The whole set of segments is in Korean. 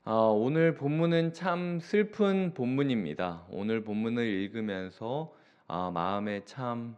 오늘 본문은 참 슬픈 본문입니다. 오늘 본문을 읽으면서 마음에 참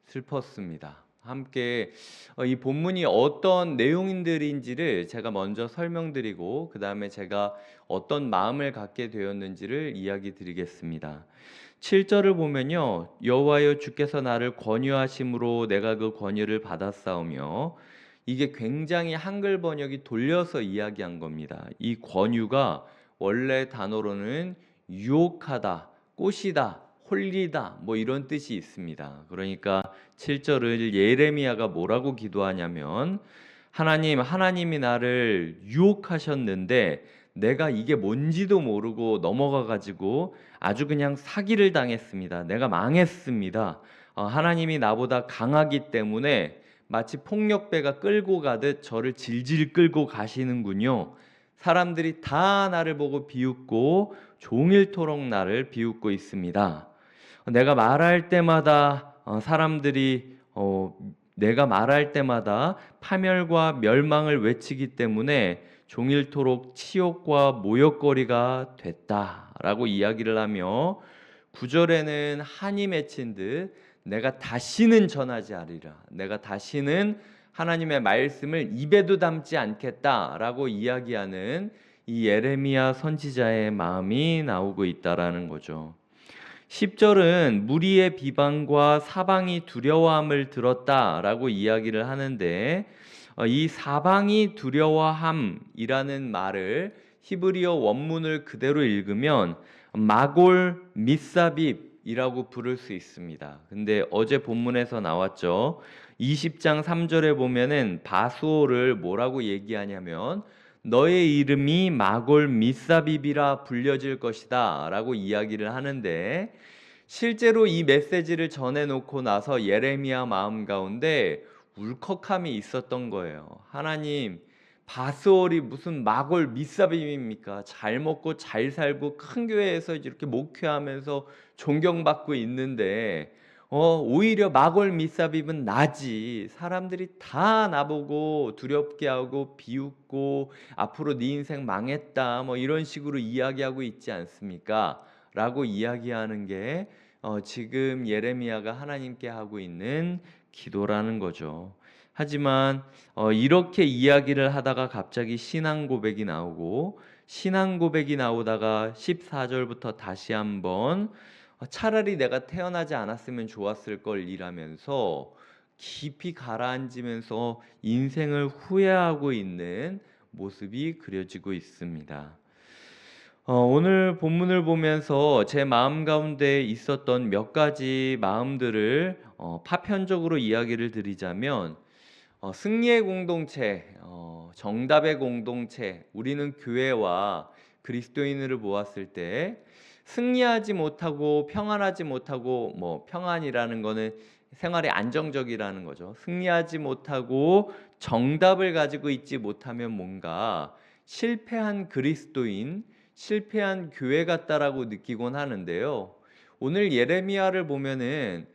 슬펐습니다. 함께 이 본문이 어떤 내용들인지를 제가 먼저 설명드리고 그 다음에 제가 어떤 마음을 갖게 되었는지를 이야기 드리겠습니다. 7절을 보면요, 여호와여 주께서 나를 권유하심으로 내가 그 권유를 받았사오며, 이게 굉장히 한글 번역이 돌려서 이야기한 겁니다. 이 권유가 원래 단어로는 유혹하다, 꼬시다, 홀리다 뭐 이런 뜻이 있습니다. 그러니까 7절을 예레미야가 뭐라고 기도하냐면, 하나님이 나를 유혹하셨는데 내가 이게 뭔지도 모르고 넘어가 가지고 아주 그냥 사기를 당했습니다. 내가 망했습니다. 하나님이 나보다 강하기 때문에 마치 폭력배가 끌고 가듯 저를 질질 끌고 가시는군요. 사람들이 다 나를 보고 비웃고 종일토록 나를 비웃고 있습니다. 내가 말할 때마다 사람들이 내가 말할 때마다 파멸과 맺망을 외치기 때문에 종일토록 치욕과 모욕거리가 됐다라고 이야기를 하며, 9절에는 한이 맺힌 듯 내가 다시는 전하지 않으리라, 내가 다시는 하나님의 말씀을 입에도 담지 않겠다라고 이야기하는 이 예레미야 선지자의 마음이 나오고 있다라는 거죠. 10절은 무리의 비방과 사방이 두려워함을 들었다라고 이야기를 하는데, 이 사방이 두려워함이라는 말을 히브리어 원문을 그대로 읽으면 마골 미사빕이라고 부를 수 있습니다. 근데 어제 본문에서 나왔죠. 20장 3절에 보면은 바수오를 뭐라고 얘기하냐면 너의 이름이 마골 미사빕이라 불려질 것이다 라고 이야기를 하는데, 실제로 이 메시지를 전해놓고 나서 예레미야 마음 가운데 울컥함이 있었던 거예요. 하나님, 바스올이 무슨 마골 미사빔입니까? 잘 먹고 잘 살고 큰 교회에서 이렇게 목회하면서 존경받고 있는데 오히려 마골 미사빔은 나지. 사람들이 다 나보고 두렵게 하고 비웃고 앞으로 네 인생 망했다 뭐 이런 식으로 이야기하고 있지 않습니까? 라고 이야기하는 게 지금 예레미야가 하나님께 하고 있는 기도라는 거죠. 하지만 이렇게 이야기를 하다가 갑자기 신앙 고백이 나오고, 신앙 고백이 나오다가 14절부터 다시 한번 차라리 내가 태어나지 않았으면 좋았을 걸 이라면서 깊이 가라앉으면서 인생을 후회하고 있는 모습이 그려지고 있습니다. 오늘 본문을 보면서 제 마음 가운데 있었던 몇 가지 마음들을 파편적으로 이야기를 드리자면, 승리의 공동체, 정답의 공동체, 우리는 교회와 그리스도인을 보았을 때 승리하지 못하고 평안하지 못하고, 뭐 평안이라는 거는 생활이 안정적이라는 거죠. 승리하지 못하고 정답을 가지고 있지 못하면 뭔가 실패한 그리스도인, 실패한 교회 같다라고 느끼곤 하는데요. 오늘 예레미야를 보면은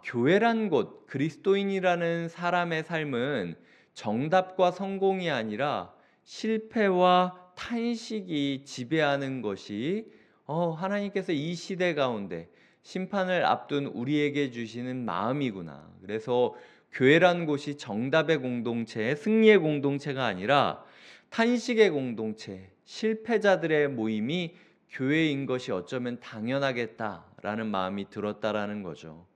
교회란 곳, 그리스도인이라는 사람의 삶은 정답과 성공이 아니라 실패와 탄식이 지배하는 것이 하나님께서 이 시대 가운데 심판을 앞둔 우리에게 주시는 마음이구나. 그래서 교회란 곳이 정답의 공동체, 승리의 공동체가 아니라 탄식의 공동체, 실패자들의 모임이 교회인 것이 어쩌면 당연하겠다라는 마음이 들었다라는 거죠.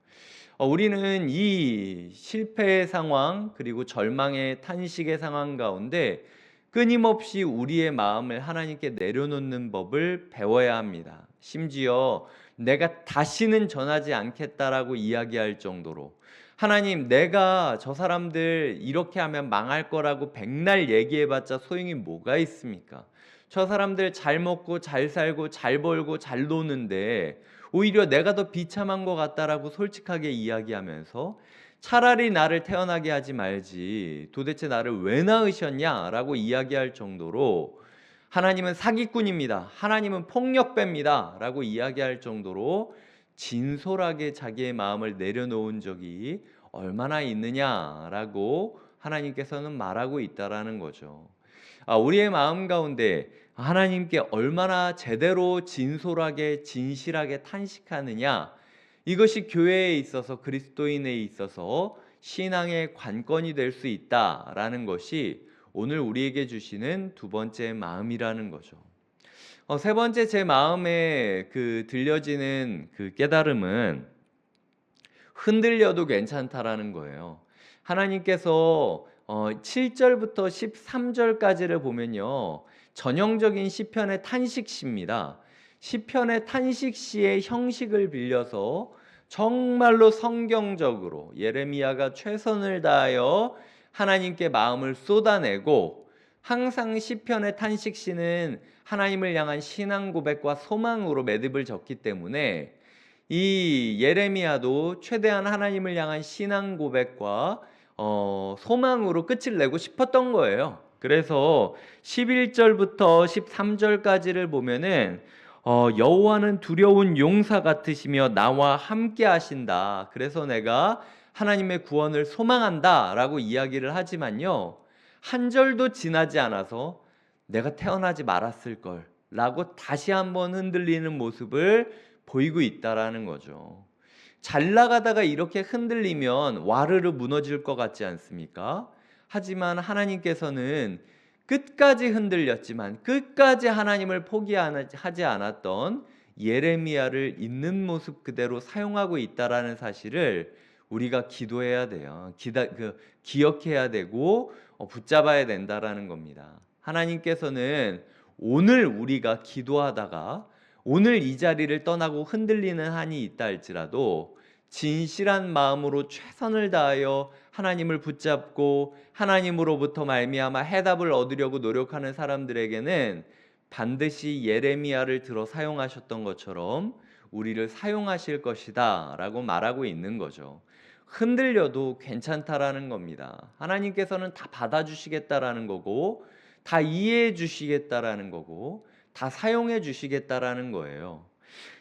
우리는 이 실패의 상황 그리고 절망의 탄식의 상황 가운데 끊임없이 우리의 마음을 하나님께 내려놓는 법을 배워야 합니다. 심지어 내가 다시는 전하지 않겠다라고 이야기할 정도로, 하나님, 내가 저 사람들 이렇게 하면 망할 거라고 백날 얘기해봤자 소용이 뭐가 있습니까? 저 사람들 잘 먹고 잘 살고 잘 벌고 잘 노는데 오히려 내가 더 비참한 것 같다라고 솔직하게 이야기하면서 차라리 나를 태어나게 하지 말지 도대체 나를 왜 낳으셨냐라고 이야기할 정도로, 하나님은 사기꾼입니다, 하나님은 폭력배입니다 라고 이야기할 정도로 진솔하게 자기의 마음을 내려놓은 적이 얼마나 있느냐라고 하나님께서는 말하고 있다라는 거죠. 우리의 마음 가운데 하나님께 얼마나 제대로 진솔하게 진실하게 탄식하느냐, 이것이 교회에 있어서 그리스도인에 있어서 신앙의 관건이 될 수 있다라는 것이 오늘 우리에게 주시는 두 번째 마음이라는 거죠. 세 번째 제 마음에 들려지는 깨달음은 흔들려도 괜찮다라는 거예요. 하나님께서 7절부터 13절까지를 보면요, 전형적인 시편의 탄식시입니다. 시편의 탄식시의 형식을 빌려서 정말로 성경적으로 예레미야가 최선을 다하여 하나님께 마음을 쏟아내고, 항상 시편의 탄식시는 하나님을 향한 신앙 고백과 소망으로 매듭을 졌기 때문에 이 예레미야도 최대한 하나님을 향한 신앙 고백과 소망으로 끝을 내고 싶었던 거예요. 그래서 11절부터 13절까지를 보면은 여호와는 두려운 용사 같으시며 나와 함께 하신다. 그래서 내가 하나님의 구원을 소망한다 라고 이야기를 하지만요, 한 절도 지나지 않아서 내가 태어나지 말았을 걸 라고 다시 한번 흔들리는 모습을 보이고 있다라는 거죠. 잘 나가다가 이렇게 흔들리면 와르르 무너질 것 같지 않습니까? 하지만 하나님께서는 끝까지 흔들렸지만 끝까지 하나님을 포기하지 않았던 예레미야를 있는 모습 그대로 사용하고 있다라는 사실을 우리가 기도해야 돼요. 기억해야 되고 붙잡아야 된다라는 겁니다. 하나님께서는 오늘 우리가 기도하다가 오늘 이 자리를 떠나고 흔들리는 한이 있다 할지라도 진실한 마음으로 최선을 다하여 하나님을 붙잡고 하나님으로부터 말미암아 해답을 얻으려고 노력하는 사람들에게는 반드시 예레미야를 들어 사용하셨던 것처럼 우리를 사용하실 것이다 라고 말하고 있는 거죠. 흔들려도 괜찮다라는 겁니다. 하나님께서는 다 받아주시겠다라는 거고, 다 이해해 주시겠다라는 거고, 다 사용해 주시겠다라는 거예요.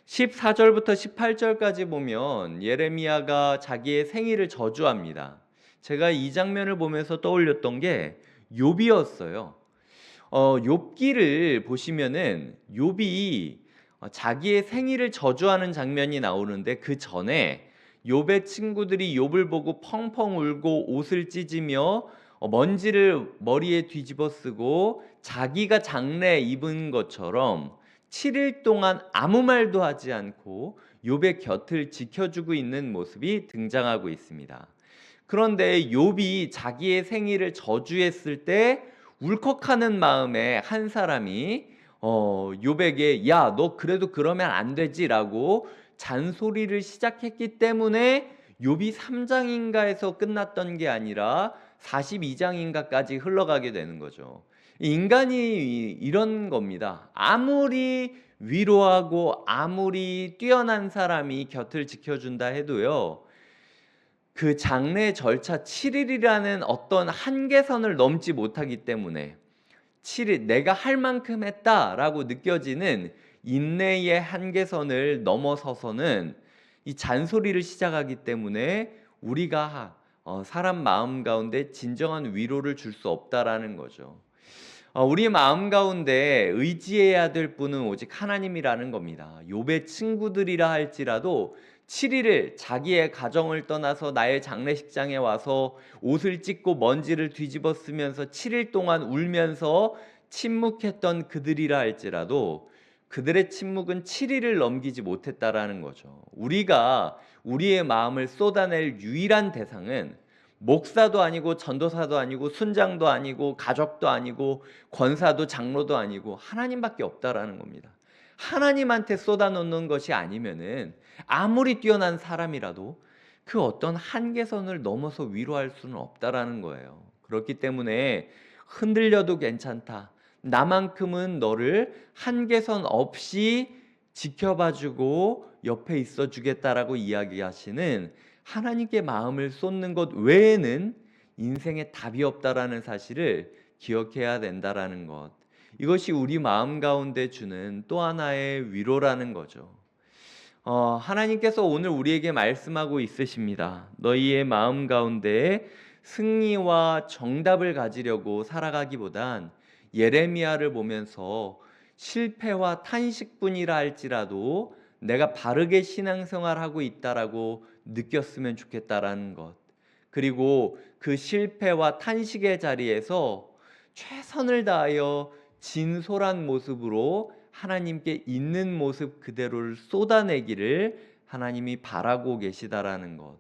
14절부터 18절까지 보면 예레미야가 자기의 생일을 저주합니다. 제가 이 장면을 보면서 떠올렸던 게 욥이었어요. 욥기를 보시면은 욥이 자기의 생일을 저주하는 장면이 나오는데, 그 전에 욥의 친구들이 욥을 보고 펑펑 울고 옷을 찢으며 먼지를 머리에 뒤집어 쓰고 자기가 장례 입은 것처럼 7일 동안 아무 말도 하지 않고 욥의 곁을 지켜주고 있는 모습이 등장하고 있습니다. 그런데 욥이 자기의 생일을 저주했을 때 울컥하는 마음에 한 사람이 욥에게 야, 너 그래도 그러면 안 되지라고 잔소리를 시작했기 때문에 욥이 3장인가에서 끝났던 게 아니라 42장인가까지 흘러가게 되는 거죠. 인간이 이런 겁니다. 아무리 위로하고 아무리 뛰어난 사람이 곁을 지켜준다 해도요, 그 장례 절차 7일이라는 어떤 한계선을 넘지 못하기 때문에 7일 내가 할 만큼 했다라고 느껴지는 인내의 한계선을 넘어서서는 이 잔소리를 시작하기 때문에 우리가 사람 마음 가운데 진정한 위로를 줄 수 없다라는 거죠. 우리 마음 가운데 의지해야 될 분은 오직 하나님이라는 겁니다. 욥의 친구들이라 할지라도 7일을 자기의 가정을 떠나서 나의 장례식장에 와서 옷을 찢고 먼지를 뒤집어 쓰면서 7일 동안 울면서 침묵했던 그들이라 할지라도 그들의 침묵은 7일을 넘기지 못했다라는 거죠. 우리가 우리의 마음을 쏟아낼 유일한 대상은 목사도 아니고 전도사도 아니고 순장도 아니고 가족도 아니고 권사도 장로도 아니고 하나님밖에 없다라는 겁니다. 하나님한테 쏟아놓는 것이 아니면은 아무리 뛰어난 사람이라도 그 어떤 한계선을 넘어서 위로할 수는 없다라는 거예요. 그렇기 때문에 흔들려도 괜찮다. 나만큼은 너를 한계선 없이 지켜봐주고 옆에 있어주겠다라고 이야기하시는 하나님께 마음을 쏟는 것 외에는 인생에 답이 없다라는 사실을 기억해야 된다라는 것. 이것이 우리 마음 가운데 주는 또 하나의 위로라는 거죠. 하나님께서 오늘 우리에게 말씀하고 있으십니다. 너희의 마음 가운데 승리와 정답을 가지려고 살아가기보단 예레미야를 보면서 실패와 탄식뿐이라 할지라도 내가 바르게 신앙생활하고 있다라고 느꼈으면 좋겠다라는 것. 그리고 그 실패와 탄식의 자리에서 최선을 다하여 진솔한 모습으로 하나님께 있는 모습 그대로를 쏟아내기를 하나님이 바라고 계시다라는 것.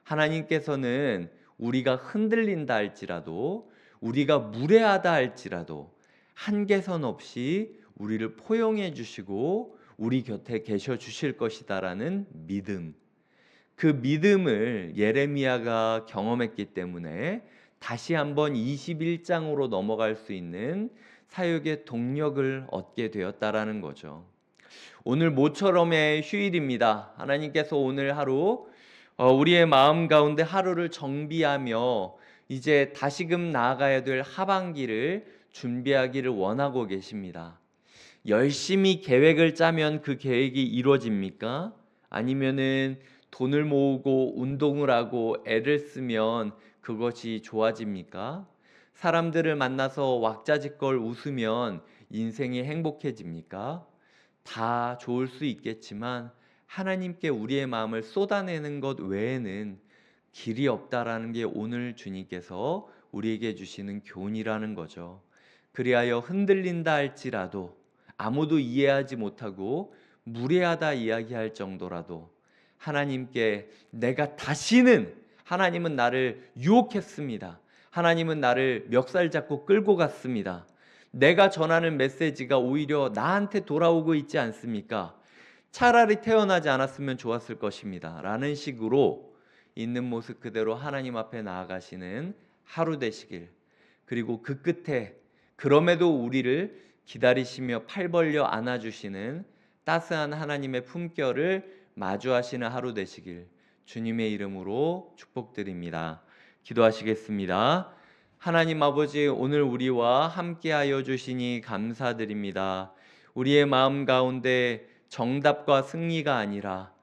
하나님께서는 우리가 흔들린다 할지라도, 우리가 무례하다 할지라도 한계선 없이 우리를 포용해 주시고 우리 곁에 계셔 주실 것이다라는 믿음. 그 믿음을 예레미야가 경험했기 때문에 다시 한번 21장으로 넘어갈 수 있는 사역의 동력을 얻게 되었다라는 거죠. 오늘 모처럼의 휴일입니다. 하나님께서 오늘 하루 우리의 마음 가운데 하루를 정비하며 이제 다시금 나아가야 될 하반기를 준비하기를 원하고 계십니다. 열심히 계획을 짜면 그 계획이 이루어집니까? 아니면은 돈을 모으고 운동을 하고 애를 쓰면 그것이 좋아집니까? 사람들을 만나서 왁자지껄 웃으면 인생이 행복해집니까? 다 좋을 수 있겠지만 하나님께 우리의 마음을 쏟아내는 것 외에는 길이 없다라는 게 오늘 주님께서 우리에게 주시는 교훈이라는 거죠. 그리하여 흔들린다 할지라도, 아무도 이해하지 못하고 무례하다 이야기할 정도라도 하나님께 내가 다시는, 하나님은 나를 유혹했습니다. 하나님은 나를 멱살 잡고 끌고 갔습니다. 내가 전하는 메시지가 오히려 나한테 돌아오고 있지 않습니까? 차라리 태어나지 않았으면 좋았을 것입니다. 라는 식으로 있는 모습 그대로 하나님 앞에 나아가시는 하루 되시길, 그리고 그 끝에 그럼에도 우리를 기다리시며 팔 벌려 안아주시는 따스한 하나님의 품결을 마주하시는 하루 되시길 주님의 이름으로 축복드립니다. 기도하시겠습니다. 하나님 아버지, 오늘 우리와 함께하여 주시니 감사드립니다. 우리의 마음 가운데 정답과 승리가 아니라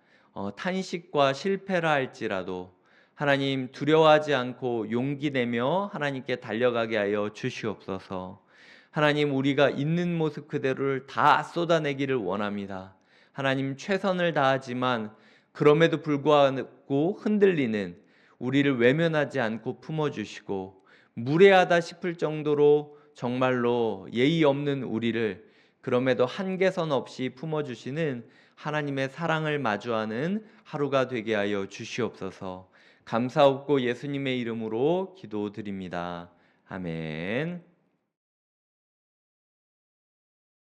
탄식과 실패라 할지라도 하나님 두려워하지 않고 용기 내며 하나님께 달려가게 하여 주시옵소서. 하나님, 우리가 있는 모습 그대로를 다 쏟아내기를 원합니다. 하나님, 최선을 다하지만 그럼에도 불구하고 흔들리는 우리를 외면하지 않고 품어주시고, 무례하다 싶을 정도로 정말로 예의 없는 우리를 그럼에도 한계선 없이 품어주시는 하나님의 사랑을 마주하는 하루가 되게 하여 주시옵소서. 감사없고 예수님의 이름으로 기도드립니다. 아멘.